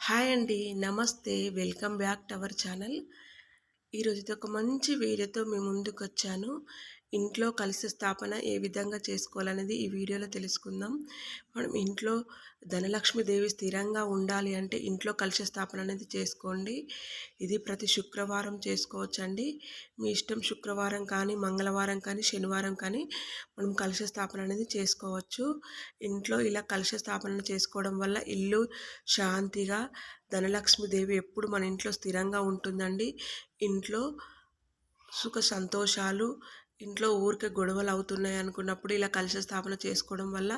Hi అండి. నమస్తే. Welcome back to our channel. ఈరోజుతో ఒక మంచి వీడియోతో మీ ముందుకొచ్చాను. ఇంట్లో కలశ స్థాపన ఏ విధంగా చేసుకోవాలనేది ఈ వీడియోలో తెలుసుకుందాం. మనం ఇంట్లో ధనలక్ష్మీదేవి స్థిరంగా ఉండాలి అంటే ఇంట్లో కలశ స్థాపన అనేది చేసుకోండి. ఇది ప్రతి శుక్రవారం చేసుకోవచ్చండి. మీ ఇష్టం, శుక్రవారం కానీ, మంగళవారం కానీ, శనివారం కానీ మనం కలశ స్థాపన అనేది చేసుకోవచ్చు. ఇంట్లో ఇలా కలశ స్థాపన చేసుకోవడం వల్ల ఇల్లు శాంతిగా, ధనలక్ష్మీదేవి ఎప్పుడు మన ఇంట్లో స్థిరంగా ఉంటుందండి. ఇంట్లో సుఖ సంతోషాలు, ఇంట్లో ఊరికే గొడవలు అవుతున్నాయి అనుకున్నప్పుడు ఇలా కలశ స్థాపన చేసుకోవడం వల్ల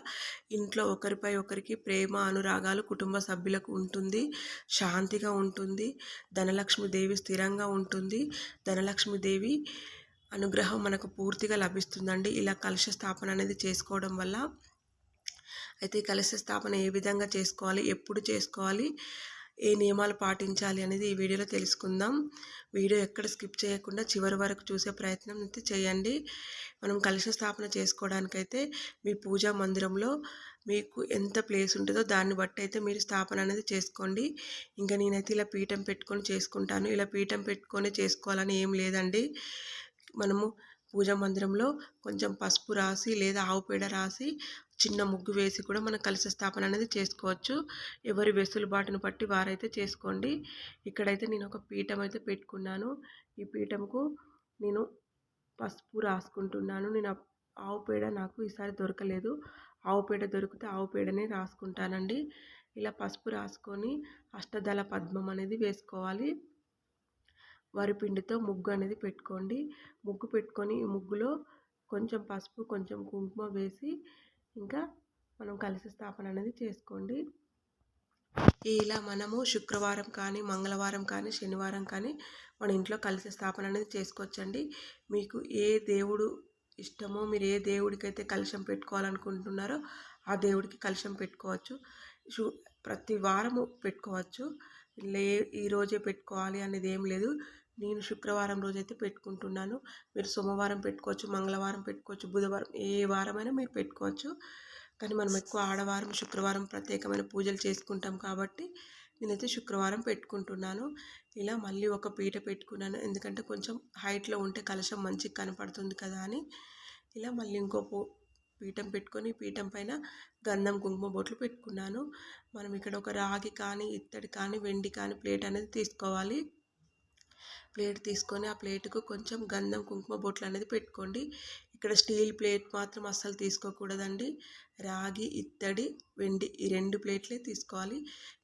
ఇంట్లో ఒకరిపై ఒకరికి ప్రేమ, అనురాగాలు కుటుంబ సభ్యులకు ఉంటుంది. శాంతిగా ఉంటుంది. ధనలక్ష్మీదేవి స్థిరంగా ఉంటుంది. ధనలక్ష్మీదేవి అనుగ్రహం మనకు పూర్తిగా లభిస్తుందండి ఇలా కలశ స్థాపన అనేది చేసుకోవడం వల్ల. అయితే ఈ కలశ స్థాపన ఏ విధంగా చేసుకోవాలి, ఎప్పుడు చేసుకోవాలి, ఏ నియమాలు పాటించాలి అనేది ఈ వీడియోలో తెలుసుకుందాం. వీడియో ఎక్కడ స్కిప్ చేయకుండా చివరి వరకు చూసే ప్రయత్నం అయితే చేయండి. మనం కలశ స్థాపన చేసుకోవడానికైతే మీ పూజా మందిరంలో మీకు ఎంత ప్లేస్ ఉంటుందో దాన్ని బట్టి అయితే మీరు స్థాపన అనేది చేసుకోండి. ఇంకా నేనైతే ఇలా పీఠం పెట్టుకొని చేసుకుంటాను. ఇలా పీఠం పెట్టుకొని చేసుకోవాలని ఏం లేదండి. మనము పూజా మందిరంలో కొంచెం పసుపు రాసి లేదా ఆవు పేడ రాసి చిన్న ముగ్గు వేసి కూడా మనం కలశ స్థాపన అనేది చేసుకోవచ్చు. ఎవరి వెసులుబాటును బట్టి వారైతే చేసుకోండి. ఇక్కడైతే నేను ఒక పీఠం అయితే పెట్టుకున్నాను. ఈ పీఠంకు నేను పసుపు రాసుకుంటున్నాను. నేను ఆవు పేడ నాకు ఈసారి దొరకలేదు. ఆవు పేడ దొరికితే ఆవు పేడనే రాసుకుంటానండి. ఇలా పసుపు రాసుకొని అష్టదళ పద్మం అనేది వేసుకోవాలి. వరిపిండితో ముగ్గు అనేది పెట్టుకోండి. ముగ్గు పెట్టుకొని ఈ ముగ్గులో కొంచెం పసుపు, కొంచెం కుంకుమ వేసి ఇంకా మనం కలశ స్థాపన అనేది చేసుకోండి. ఇలా మనము శుక్రవారం కానీ, మంగళవారం కానీ, శనివారం కానీ మన ఇంట్లో కలశ స్థాపన అనేది చేసుకోవచ్చండి. మీకు ఏ దేవుడు ఇష్టమో, మీరు ఏ దేవుడికైతే కలశం పెట్టుకోవాలనుకుంటున్నారో ఆ దేవుడికి కలశం పెట్టుకోవచ్చు. ప్రతి వారము పెట్టుకోవచ్చు. ఈరోజే పెట్టుకోవాలి అనేది ఏం లేదు. నేను శుక్రవారం రోజైతే పెట్టుకుంటున్నాను. మీరు సోమవారం పెట్టుకోవచ్చు, మంగళవారం పెట్టుకోవచ్చు, బుధవారం, ఏ వారమైనా మీరు పెట్టుకోవచ్చు. కానీ మనం ఎక్కువ ఆడవారం, శుక్రవారం ప్రత్యేకమైన పూజలు చేసుకుంటాం కాబట్టి నేనైతే శుక్రవారం పెట్టుకుంటున్నాను. ఇలా మళ్ళీ ఒక పీట పెట్టుకున్నాను. ఎందుకంటే కొంచెం హైట్లో ఉంటే కలశం మంచిగా కనపడుతుంది కదా అని. ఇలా మళ్ళీ ఇంకో పీఠం పెట్టుకొని పీఠం పైన గంధం, కుంకుమ బొట్లు పెట్టుకున్నాను. మనం ఇక్కడ ఒక రాగి కానీ, ఇత్తడి కానీ, వెండి కానీ ప్లేట్ అనేది తీసుకోవాలి. ప్లేట్ తీసుకొని ఆ ప్లేట్కు కొంచెం గంధం, కుంకుమ బొట్లు అనేది పెట్టుకోండి. ఇక్కడ స్టీల్ ప్లేట్ మాత్రం అస్సలు తీసుకోకూడదండి. రాగి, ఇత్తడి, వెండి ఈ 2 ప్లేట్లే తీసుకోవాలి.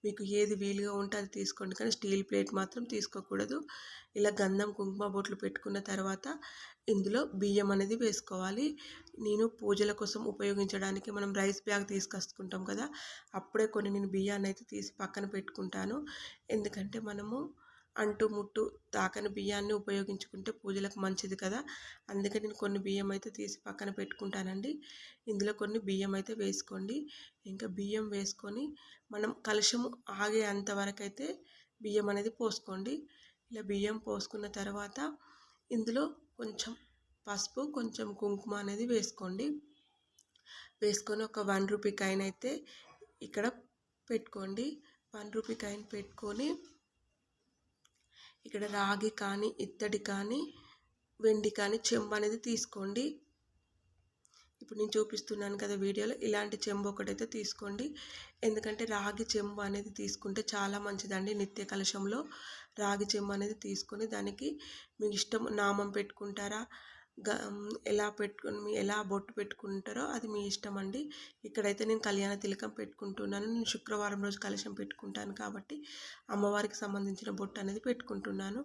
మీకు ఏది వీలుగా ఉంటే అది తీసుకోండి, కానీ స్టీల్ ప్లేట్ మాత్రం తీసుకోకూడదు. ఇలా గంధం, కుంకుమ బొట్లు పెట్టుకున్న తర్వాత ఇందులో బియ్యం అనేది వేసుకోవాలి. నేను పూజల కోసం ఉపయోగించడానికి మనం రైస్ బ్యాగ్ తీసుకొచ్చుకుంటాం కదా, అప్పుడే కొన్ని నేను బియ్యాన్ని అయితే తీసి పక్కన పెట్టుకుంటాను. ఎందుకంటే మనము అంటు ముట్టు తాకని బియ్యాన్ని ఉపయోగించుకుంటే పూజలకు మంచిది కదా. అందుకే నేను కొన్ని బియ్యం అయితే తీసి పక్కన పెట్టుకుంటానండి. ఇందులో కొన్ని బియ్యం అయితే వేసుకోండి. ఇంకా బియ్యం వేసుకొని మనం కలశము ఆగే అంతవరకు అయితే బియ్యం అనేది పోసుకోండి. ఇలా బియ్యం పోసుకున్న తర్వాత ఇందులో కొంచెం పసుపు, కొంచెం కుంకుమ అనేది వేసుకోండి. వేసుకొని ఒక 1 రూపీ కాయిన్ అయితే ఇక్కడ పెట్టుకోండి. 1 రూపీ కాయిన్ పెట్టుకొని ఇక్కడ రాగి కానీ, ఇత్తడి కానీ, వెండి కానీ చెంబు అనేది తీసుకోండి. ఇప్పుడు నేను చూపిస్తున్నాను కదా వీడియోలో, ఇలాంటి చెంబు ఒకటైతే తీసుకోండి. ఎందుకంటే రాగి చెంబు అనేది తీసుకుంటే చాలా మంచిదండి. నిత్య కలశంలో రాగి చెంబు అనేది తీసుకొని దానికి మీ ఇష్టం నామం పెట్టుకుంటారా, ఎలా బొట్టు పెట్టుకుంటారో అది మీ ఇష్టం అండి. ఇక్కడైతే నేను కళ్యాణ తిలకం పెట్టుకుంటున్నాను. నేను శుక్రవారం రోజు కలశం పెట్టుకుంటాను కాబట్టి అమ్మవారికి సంబంధించిన బొట్టు అనేది పెట్టుకుంటున్నాను.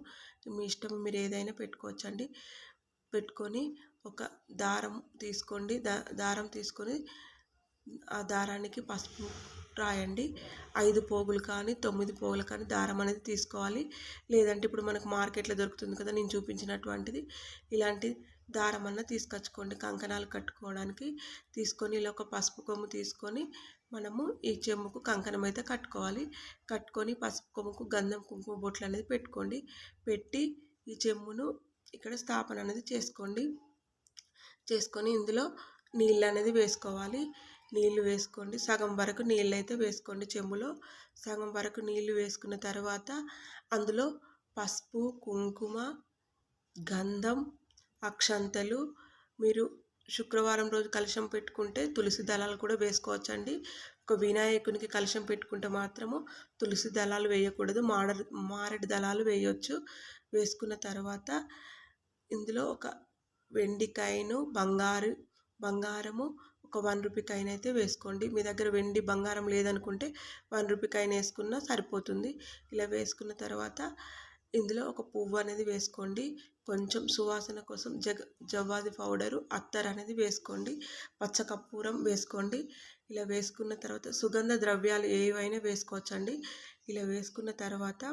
మీ ఇష్టం, మీరు ఏదైనా పెట్టుకోవచ్చండి. పెట్టుకొని ఒక దారం తీసుకోండి. దారం తీసుకొని ఆ దారానికి పసుపు రాయండి. 5 పోగులు కానీ 9 పోగులు కానీ దారం అనేది తీసుకోవాలి. లేదంటే ఇప్పుడు మనకు మార్కెట్లో దొరుకుతుంది కదా, నేను చూపించినటువంటిది ఇలాంటి దారం అన్న తీసుకొచ్చుకోండి. కంకణాలు కట్టుకోవడానికి తీసుకొని ఇలా ఒక పసుపు కొమ్ము తీసుకొని మనము ఈ చెంబుకు కంకణం అయితే కట్టుకోవాలి. కట్టుకొని పసుపు కొమ్ముకు గంధం, కుంకుమ బొట్లు అనేది పెట్టుకోండి. పెట్టి ఈ చెంబును ఇక్కడ స్థాపన అనేది చేసుకొని ఇందులో నీళ్ళు అనేది వేసుకోవాలి. నీళ్లు వేసుకోండి. సగం వరకు నీళ్ళైతే వేసుకోండి. చెంబులో సగం వరకు నీళ్లు వేసుకున్న తర్వాత అందులో పసుపు, కుంకుమ, గంధం, అక్షంతలు, మీరు శుక్రవారం రోజు కలశం పెట్టుకుంటే తులసి దళాలు కూడా వేసుకోవచ్చండి. ఒక వినాయకునికి కలశం పెట్టుకుంటే మాత్రము తులసి దళాలు వేయకూడదు, మారేడు దళాలు వేయొచ్చు. వేసుకున్న తర్వాత ఇందులో ఒక వెండి కాయిను, బంగారము ఒక 1 రూపీ కాయిన్ అయితే వేసుకోండి. మీ దగ్గర వెండి బంగారం లేదనుకుంటే 1 రూపీ కాయిన్ వేసుకున్నా సరిపోతుంది. ఇలా వేసుకున్న తర్వాత ఇందులో ఒక పువ్వు అనేది వేసుకోండి. కొంచెం సువాసన కోసం జవ్వాది పౌడరు, అత్తర్ అనేది వేసుకోండి. పచ్చకర్పూరం వేసుకోండి. ఇలా వేసుకున్న తర్వాత సుగంధ ద్రవ్యాలు ఏవైనా వేసుకోవచ్చండి. ఇలా వేసుకున్న తర్వాత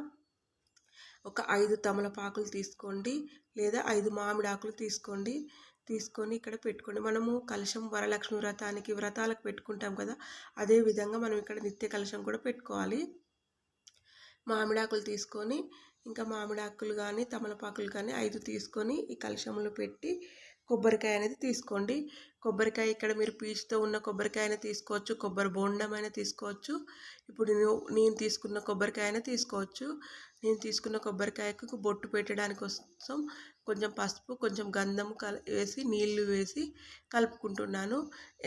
ఒక 5 తమలపాకులు తీసుకోండి, లేదా 5 మామిడి ఆకులు తీసుకోండి. తీసుకొని ఇక్కడ పెట్టుకోండి. మనము కలశం వరలక్ష్మి వ్రతాలకు పెట్టుకుంటాం కదా, అదే విధంగా మనం ఇక్కడ నిత్య కలశం కూడా పెట్టుకోవాలి. మామిడాకులు తీసుకొని, ఇంకా మామిడాకులు కానీ తమలపాకులు కానీ 5 తీసుకొని ఈ కలశంలో పెట్టి కొబ్బరికాయ అనేది తీసుకోండి. కొబ్బరికాయ ఇక్కడ మీరు పీచుతో ఉన్న కొబ్బరికాయనే తీసుకోవచ్చు, కొబ్బరి బోండమైనా తీసుకోవచ్చు. ఇప్పుడు నేను తీసుకున్న కొబ్బరికాయనే తీసుకోవచ్చు. నేను తీసుకున్న కొబ్బరికాయకు బొట్టు పెట్టడానికి కోసం కొంచెం పసుపు, కొంచెం గంధం వేసి నీళ్లు వేసి కలుపుకుంటున్నాను.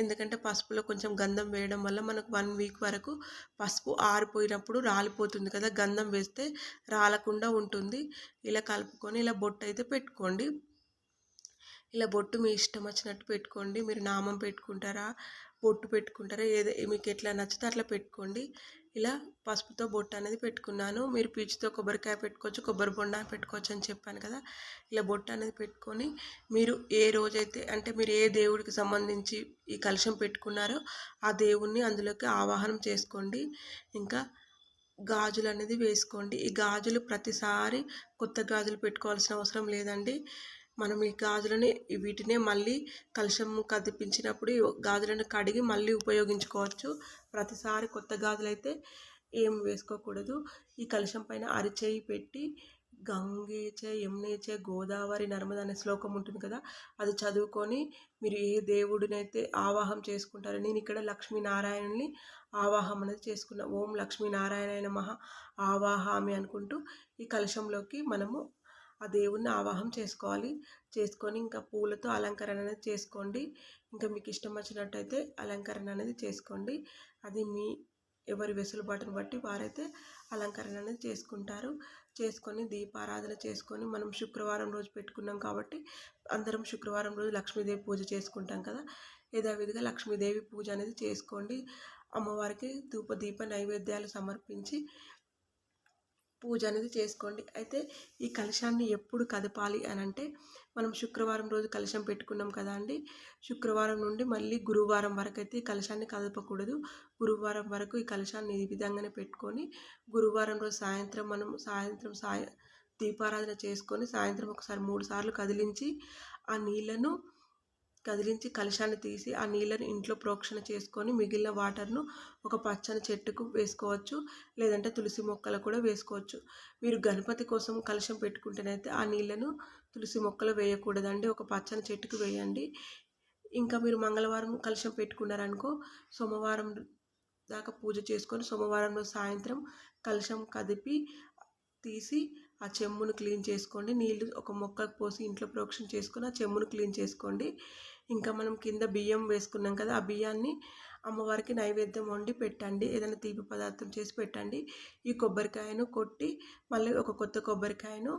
ఎందుకంటే పసుపులో కొంచెం గంధం వేయడం వల్ల మనకు 1 వీక్ వరకు పసుపు ఆరిపోయినప్పుడు రాలిపోతుంది కదా, గంధం వేస్తే రాలకుండా ఉంటుంది. ఇలా కలుపుకొని ఇలా బొట్టు అయితే పెట్టుకోండి. ఇలా బొట్టు మీ ఇష్టం వచ్చినట్టు పెట్టుకోండి. మీరు నామం పెట్టుకుంటారా, బొట్టు పెట్టుకుంటారా, మీకు ఎట్లా నచ్చితే అట్లా పెట్టుకోండి. ఇలా పసుపుతో బొట్టు అనేది పెట్టుకున్నాను. మీరు పీచుతో కొబ్బరికాయ పెట్టుకోవచ్చు, కొబ్బరి బొండా పెట్టుకోవచ్చు అని చెప్పాను కదా. ఇలా బొట్టు అనేది పెట్టుకొని మీరు ఏ రోజైతే అంటే మీరు ఏ దేవుడికి సంబంధించి ఈ కలశం పెట్టుకున్నారో ఆ దేవుణ్ణి అందులోకి ఆవాహనం చేసుకోండి. ఇంకా గాజులు అనేది వేసుకోండి. ఈ గాజులు ప్రతిసారి కొత్త గాజులు పెట్టుకోవాల్సిన అవసరం లేదండి. మనం ఈ గాజులని వీటినే మళ్ళీ కలశం కదిపించినప్పుడు గాజులను కడిగి మళ్ళీ ఉపయోగించుకోవచ్చు. ప్రతిసారి కొత్త గాజులు అయితే ఏం వేసుకోకూడదు. ఈ కలశం పైన అరిచేయి పెట్టి గంగేచ యమునేచ గోదావరి నర్మద అనే శ్లోకం ఉంటుంది కదా, అది చదువుకొని మీరు ఏ దేవుడినైతే ఆవాహం చేసుకుంటారో, నేను ఇక్కడ లక్ష్మీనారాయణుని ఆవాహం అనేది చేసుకున్నా. ఓం లక్ష్మీనారాయణ నమః ఆవాహామి అనుకుంటూ ఈ కలశంలోకి మనము ఆ దేవుణ్ణి ఆవాహం చేసుకోవాలి. చేసుకొని ఇంకా పూలతో అలంకరణ అనేది చేసుకోండి. ఇంకా మీకు ఇష్టం వచ్చినట్టయితే అలంకరణ అనేది చేసుకోండి. అది ఎవరి వెసులుబాటును బట్టి వారైతే అలంకరణ అనేది చేసుకుంటారు. చేసుకొని దీపారాధన చేసుకొని, మనం శుక్రవారం రోజు పెట్టుకున్నాం కాబట్టి అందరం శుక్రవారం రోజు లక్ష్మీదేవి పూజ చేసుకుంటాం కదా, యథావిధిగా లక్ష్మీదేవి పూజ అనేది చేసుకోండి. అమ్మవారికి ధూపదీప నైవేద్యాలు సమర్పించి పూజ అనేది చేసుకోండి. అయితే ఈ కలశాన్ని ఎప్పుడు కదపాలి అని అంటే, మనం శుక్రవారం రోజు కలశం పెట్టుకున్నాం కదా అండి, శుక్రవారం నుండి మళ్ళీ గురువారం వరకు అయితే ఈ కలశాన్ని కదపకూడదు. గురువారం వరకు ఈ కలశాన్ని ఈ విధంగానే పెట్టుకొని, గురువారం రోజు సాయంత్రం మనం దీపారాధన చేసుకొని సాయంత్రం ఒకసారి 3 సార్లు కదిలించి కలశాన్ని తీసి ఆ నీళ్ళని ఇంట్లో ప్రోక్షణ చేసుకొని మిగిలిన వాటర్ను ఒక పచ్చని చెట్టుకు వేసుకోవచ్చు, లేదంటే తులసి మొక్కలు కూడా వేసుకోవచ్చు. మీరు గణపతి కోసం కలశం పెట్టుకుంటేనైతే ఆ నీళ్ళను తులసి మొక్కలు వేయకూడదండి, ఒక పచ్చని చెట్టుకు వేయండి. ఇంకా మీరు మంగళవారం కలశం పెట్టుకున్నారనుకో, సోమవారం దాకా పూజ చేసుకొని సోమవారం రోజు సాయంత్రం కలశం కదిపి తీసి ఆ చెమ్మును క్లీన్ చేసుకోండి. నీళ్ళు ఒక మొక్కకు పోసి ఇంట్లో ప్రోక్షణ చేసుకొని ఆ చెమ్మును క్లీన్ చేసుకోండి. ఇంకా మనం కింద బియ్యం వేసుకున్నాం కదా, ఆ బియ్యాన్ని అమ్మవారికి నైవేద్యం వండి పెట్టండి. ఏదైనా తీపి పదార్థం చేసి పెట్టండి. ఈ కొబ్బరికాయను కొట్టి మళ్ళీ ఒక కొత్త కొబ్బరికాయను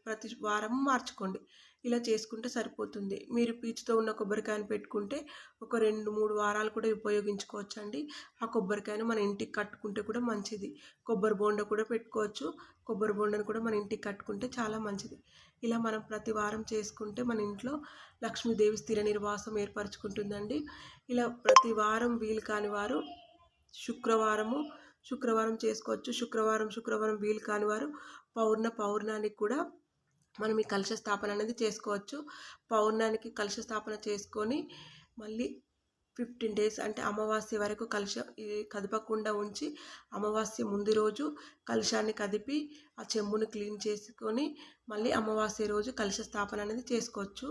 ప్రతి వారం మార్చుకోండి. ఇలా చేసుకుంటే సరిపోతుంది. మీరు పీచుతో ఉన్న కొబ్బరికాయను పెట్టుకుంటే ఒక 2-3 వారాలు కూడా ఉపయోగించుకోవచ్చండి. ఆ కొబ్బరికాయను మన ఇంటికి కట్టుకుంటే కూడా మంచిది. కొబ్బరి బోండ కూడా పెట్టుకోవచ్చు. కొబ్బరి బోండను కూడా మన ఇంటికి కట్టుకుంటే చాలా మంచిది. ఇలా మనం ప్రతి వారం చేసుకుంటే మన ఇంట్లో లక్ష్మీదేవి స్థిర నిర్వాసం ఏర్పరచుకుంటుందండి. ఇలా ప్రతి వారం వీలు కాని వారు శుక్రవారం చేసుకోవచ్చు. శుక్రవారం వీలు కాని వారు పౌర్ణానికి కూడా మనం ఈ కలశ స్థాపన అనేది చేసుకోవచ్చు. పౌర్ణానికి కలశ స్థాపన చేసుకొని మళ్ళీ 15 డేస్ అంటే అమావాస్య వరకు కలశం కదపకుండా ఉంచి అమావాస్య ముందు రోజు కలశాన్ని కదిపి ఆ చెంబుని క్లీన్ చేసుకొని మళ్ళీ అమావాస్య రోజు కలశ స్థాపన అనేది చేసుకోవచ్చు.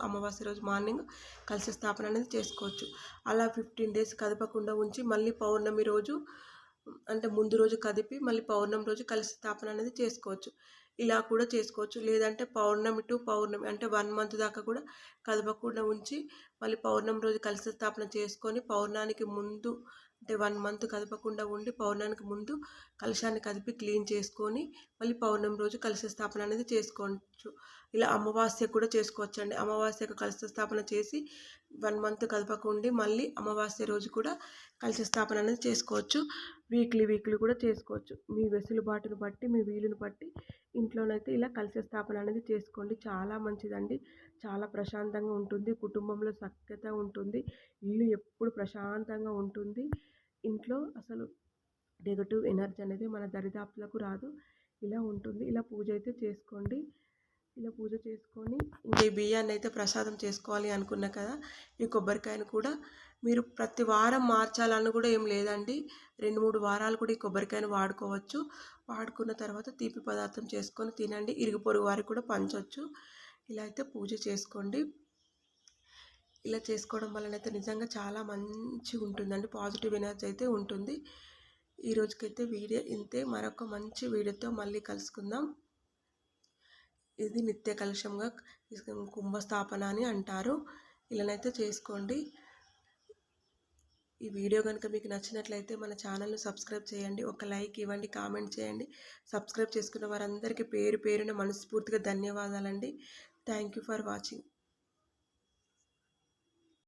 అమావాస్య రోజు మార్నింగ్ కలశ స్థాపన అనేది చేసుకోవచ్చు. అలా 15 డేస్ కదపకుండా ఉంచి మళ్ళీ పౌర్ణమి రోజు అంటే ముందు రోజు కదిపి మళ్ళీ పౌర్ణమి రోజు కలశ స్థాపన అనేది చేసుకోవచ్చు. ఇలా కూడా చేసుకోవచ్చు. లేదంటే పౌర్ణమి టు పౌర్ణమి అంటే 1 మంత్ దాకా కూడా కదపకుండా ఉంచి మళ్ళీ పౌర్ణమి రోజు కలశ స్థాపన చేసుకొని పౌర్ణానికి ముందు అంటే 1 మంత్ కదపకుండా ఉండి పౌర్ణానికి ముందు కలశాన్ని కదిపి క్లీన్ చేసుకొని మళ్ళీ పౌర్ణమి రోజు కలశ స్థాపన అనేది చేసుకోవచ్చు. ఇలా అమావాస్య కూడా చేసుకోవచ్చు అండి. అమావాస్యకు కలశ స్థాపన చేసి 1 మంత్ కదపకుండి మళ్ళీ అమావాస్య రోజు కూడా కలశ స్థాపన అనేది చేసుకోవచ్చు. వీక్లీ కూడా చేసుకోవచ్చు. మీ వెసులుబాటును బట్టి మీ వీలుని బట్టి ఇంట్లోనైతే ఇలా కలశ స్థాపన అనేది చేసుకోండి. చాలా మంచిదండి. చాలా ప్రశాంతంగా ఉంటుంది. కుటుంబంలో సఖ్యత ఉంటుంది. ఇల్లు ఎప్పుడు ప్రశాంతంగా ఉంటుంది. ఇంట్లో అసలు నెగటివ్ ఎనర్జీ అనేది మన దరిదాపులకు రాదు. ఇలా ఉంటుంది. ఇలా పూజ అయితే చేసుకోండి. ఇలా పూజ చేసుకొని ఇంకా ఈ బియ్యాన్ని అయితే ప్రసాదం చేసుకోవాలి అనుకున్నా కదా, ఈ కొబ్బరికాయను కూడా మీరు ప్రతి వారం మార్చాలని కూడా ఏం లేదండి. 2-3 వారాలు కూడా ఈ కొబ్బరికాయను వాడుకోవచ్చు. వాడుకున్న తర్వాత తీపి పదార్థం చేసుకొని తినండి. ఇరుగు పొరుగు వారికి కూడా పంచవచ్చు. ఇలా అయితే పూజ చేసుకోండి. ఇలా చేసుకోవడం వలనైతే నిజంగా చాలా మంచిగా ఉంటుందండి. పాజిటివ్ ఎనర్జీ అయితే ఉంటుంది. ఈ రోజుకైతే వీడియో ఇంతే. మరొక మంచి వీడియోతో మళ్ళీ కలుసుకుందాం. ఇది నిత్య కలశంగా కుంభస్థాపన అని అంటారు. ఇలానైతే చేసుకోండి. ఈ వీడియో కనుక మీకు నచ్చినట్లయితే మన ఛానల్ని సబ్స్క్రైబ్ చేయండి. ఒక లైక్ ఇవ్వండి, కామెంట్ చేయండి. సబ్స్క్రైబ్ చేసుకున్న వారందరికీ పేరు పేరున మనస్ఫూర్తిగా ధన్యవాదాలండి. Thank you for watching.